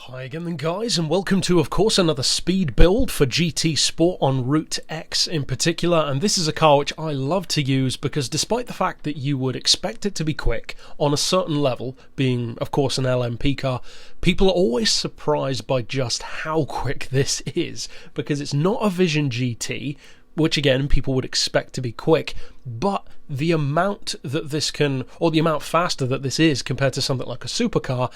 Hi again then guys, and welcome to of course another speed build for GT Sport on Route X in particular, and this is a car which I love to use because despite the fact that you would expect it to be quick on a certain level, being of course an LMP car, people are always surprised by just how quick this is, because it's not a Vision GT, which again people would expect to be quick, but the amount that this can, or the amount faster that this is compared to something like a supercar,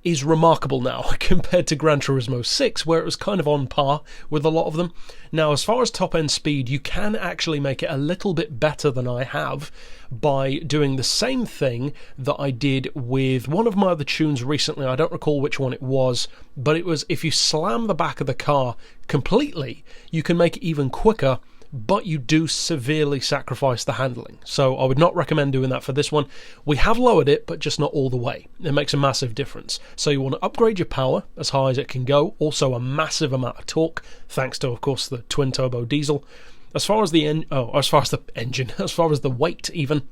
is remarkable now compared to Gran Turismo 6, where it was kind of on par with a lot of them. Now, as far as top end speed, you can actually make it a little bit better than I have by doing the same thing that I did with one of my other tunes recently. I don't recall which one it was, but it was if you slam the back of the car completely, you can make it even quicker, but you do severely sacrifice the handling. So I would not recommend doing that for this one. We have lowered it, but just not all the way. It makes a massive difference. So you want to upgrade your power as high as it can go, also a massive amount of torque, thanks to, of course, the twin turbo diesel. As far as the as far as the weight even,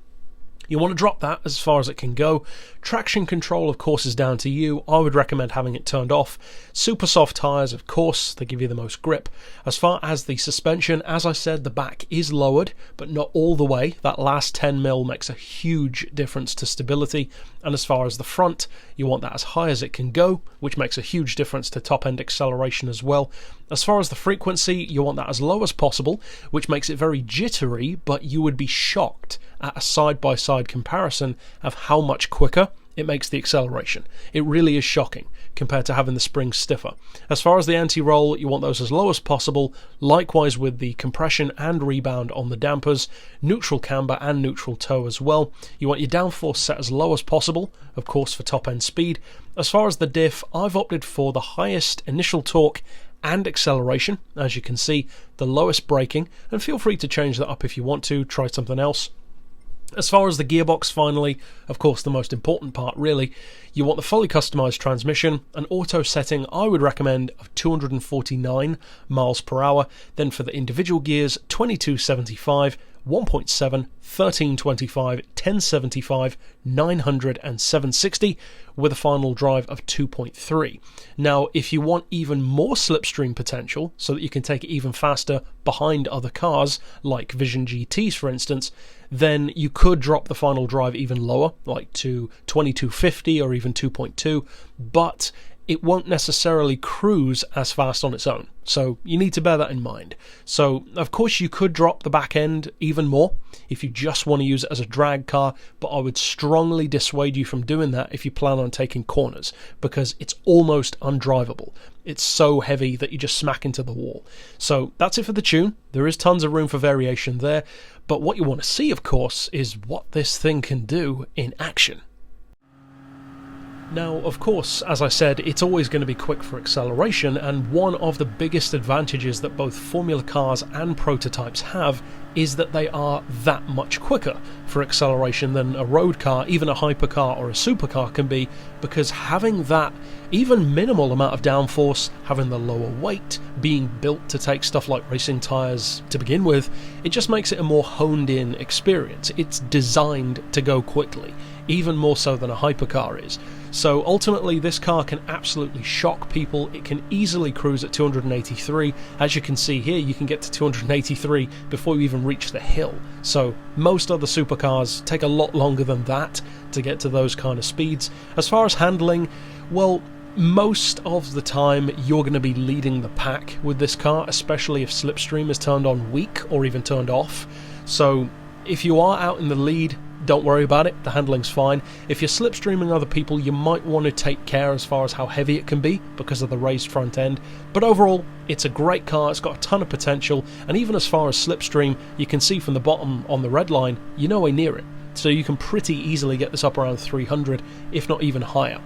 you want to drop that as far as it can go. Traction control, of course, is down to you. I would recommend having it turned off. Super soft tyres, of course, they give you the most grip. As far as the suspension, as I said, the back is lowered, but not all the way. That last 10mm makes a huge difference to stability. And as far as the front, you want that as high as it can go, which makes a huge difference to top-end acceleration as well. As far as the frequency, you want that as low as possible, which makes it very jittery, but you would be shocked at a side-by-side comparison of how much quicker it makes the acceleration. It really is shocking compared to having the springs stiffer. As far as the anti-roll, you want those as low as possible, likewise with the compression and rebound on the dampers, neutral camber and neutral toe as well. You want your downforce set as low as possible, of course for top-end speed. As far as the diff, I've opted for the highest initial torque and acceleration, as you can see, the lowest braking, and feel free to change that up if you want to, try something else. As far as the gearbox, finally, of course the most important part really, you want the fully customised transmission, an auto setting I would recommend of 249 miles per hour, then for the individual gears 2275, 1.7, 1325, 1075, 900 and 760 with a final drive of 2.3. Now if you want even more slipstream potential so that you can take it even faster behind other cars like Vision GTs for instance, then you could drop the final drive even lower, like to 2250 or even 2.2, but it won't necessarily cruise as fast on its own. So you need to bear that in mind. So of course you could drop the back end even more if you just want to use it as a drag car, but I would strongly dissuade you from doing that if you plan on taking corners, because it's almost undrivable. It's so heavy that you just smack into the wall. So that's it for the tune. There is tons of room for variation there, but what you want to see of course is what this thing can do in action. Now, of course, as I said, it's always going to be quick for acceleration, and one of the biggest advantages that both formula cars and prototypes have is that they are that much quicker for acceleration than a road car, even a hypercar or a supercar can be, because having that even minimal amount of downforce, having the lower weight, being built to take stuff like racing tyres to begin with, it just makes it a more honed in experience. It's designed to go quickly, even more so than a hypercar is. So ultimately this car can absolutely shock people. It can easily cruise at 283. As you can see here, you can get to 283 before you even reach the hill. So most other supercars take a lot longer than that to get to those kind of speeds. As far as handling, well, most of the time you're going to be leading the pack with this car, especially if slipstream is turned on weak or even turned off. So if you are out in the lead, don't worry about it, the handling's fine. If you're slipstreaming other people, you might want to take care as far as how heavy it can be because of the raised front end, but overall it's a great car, it's got a ton of potential, and even as far as slipstream, you can see from the bottom on the red line, you're nowhere near it, so you can pretty easily get this up around 300, if not even higher.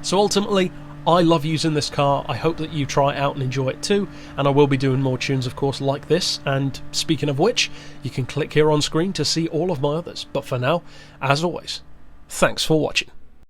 So ultimately, I love using this car. I hope that you try it out and enjoy it too, and I will be doing more tunes of course like this, and speaking of which, you can click here on screen to see all of my others. But for now, as always, thanks for watching.